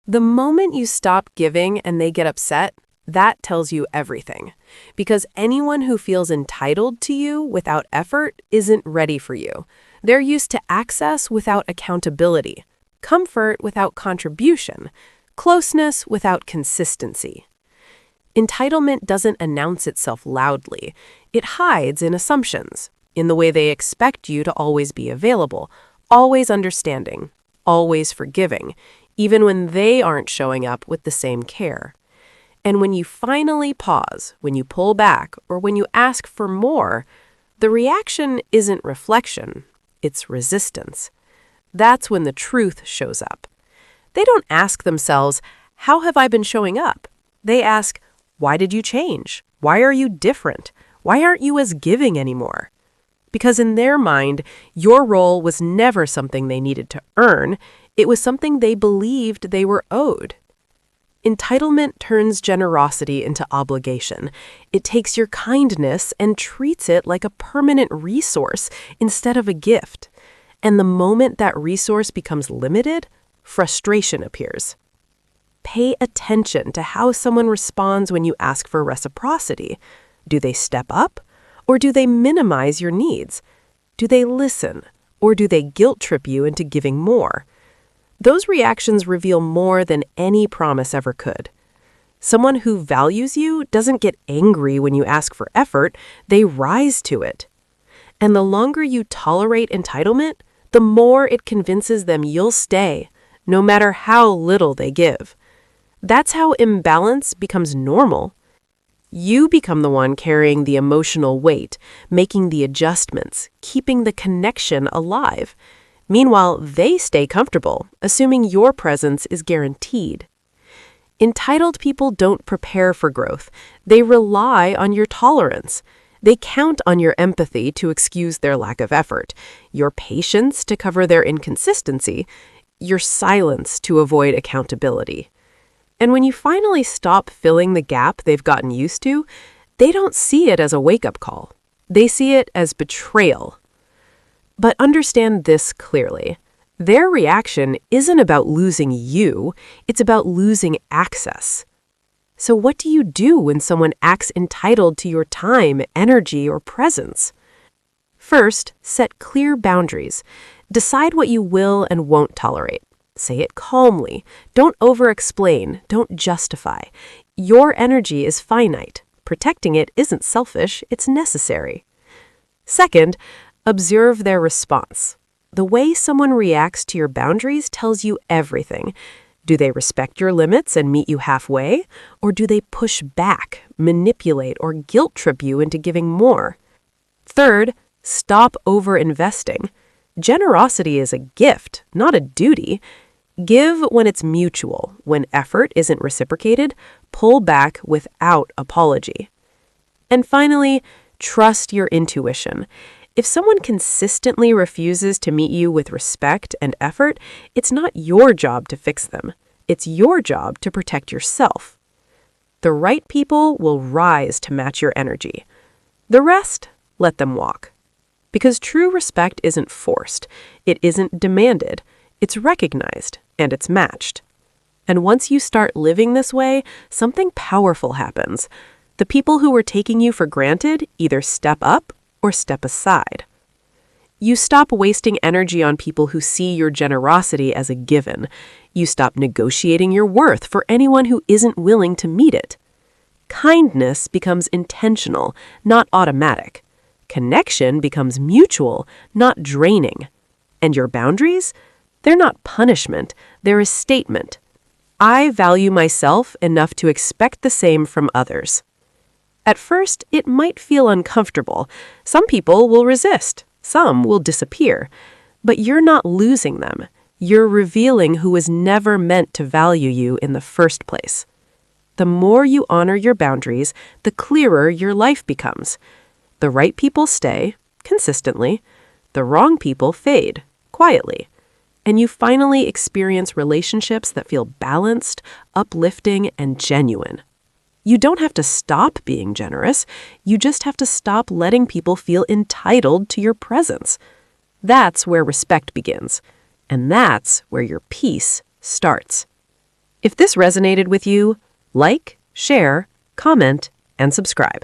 The moment you stop giving and they get upset, that tells you everything. Because anyone who feels entitled to you without effort isn't ready for you. They're used to access without accountability, comfort without contribution, closeness without consistency. Entitlement doesn't announce itself loudly. It hides in assumptions, in the way they expect you to always be available, always understanding, always forgiving, even when they aren't showing up with the same care. And when you finally pause, when you pull back, or when you ask for more, the reaction isn't reflection, it's resistance. That's when the truth shows up. They don't ask themselves, "How have I been showing up?" They ask, "Why did you change? Why are you different? Why aren't you as giving anymore?" Because in their mind, your role was never something they needed to earn, it was something they believed they were owed. Entitlement turns generosity into obligation. It takes your kindness and treats it like a permanent resource instead of a gift. And the moment that resource becomes limited, frustration appears. Pay attention to how someone responds when you ask for reciprocity. Do they step up, or do they minimize your needs? Do they listen, or do they guilt trip you into giving more? Those reactions reveal more than any promise ever could. Someone who values you doesn't get angry when you ask for effort, they rise to it. And the longer you tolerate entitlement, the more it convinces them you'll stay, no matter how little they give. That's how imbalance becomes normal. You become the one carrying the emotional weight, making the adjustments, keeping the connection alive. Meanwhile, they stay comfortable, assuming your presence is guaranteed. Entitled people don't prepare for growth. They rely on your tolerance. They count on your empathy to excuse their lack of effort, your patience to cover their inconsistency, your silence to avoid accountability. And when you finally stop filling the gap they've gotten used to, they don't see it as a wake-up call. They see it as betrayal. But understand this clearly. Their reaction isn't about losing you, it's about losing access. So what do you do when someone acts entitled to your time, energy, or presence? First, set clear boundaries. Decide what you will and won't tolerate. Say it calmly. Don't over-explain. Don't justify. Your energy is finite. Protecting it isn't selfish, it's necessary. Second, observe their response. The way someone reacts to your boundaries tells you everything. Do they respect your limits and meet you halfway? Or do they push back, manipulate, or guilt trip you into giving more? Third, stop over-investing. Generosity is a gift, not a duty. Give when it's mutual. When effort isn't reciprocated, pull back without apology. And finally, trust your intuition. If someone consistently refuses to meet you with respect and effort, it's not your job to fix them. It's your job to protect yourself. The right people will rise to match your energy. The rest, let them walk. Because true respect isn't forced, it isn't demanded, it's recognized, and it's matched. And once you start living this way, something powerful happens. The people who were taking you for granted either step up or step aside. You stop wasting energy on people who see your generosity as a given. You stop negotiating your worth for anyone who isn't willing to meet it. Kindness becomes intentional, not automatic. Connection becomes mutual, not draining. And your boundaries? They're not punishment, they're a statement. I value myself enough to expect the same from others. At first, it might feel uncomfortable. Some people will resist, some will disappear. But you're not losing them. You're revealing who was never meant to value you in the first place. The more you honor your boundaries, the clearer your life becomes. The right people stay, consistently. The wrong people fade, quietly. And you finally experience relationships that feel balanced, uplifting, and genuine. You don't have to stop being generous. You just have to stop letting people feel entitled to your presence. That's where respect begins. And that's where your peace starts. If this resonated with you, like, share, comment, and subscribe.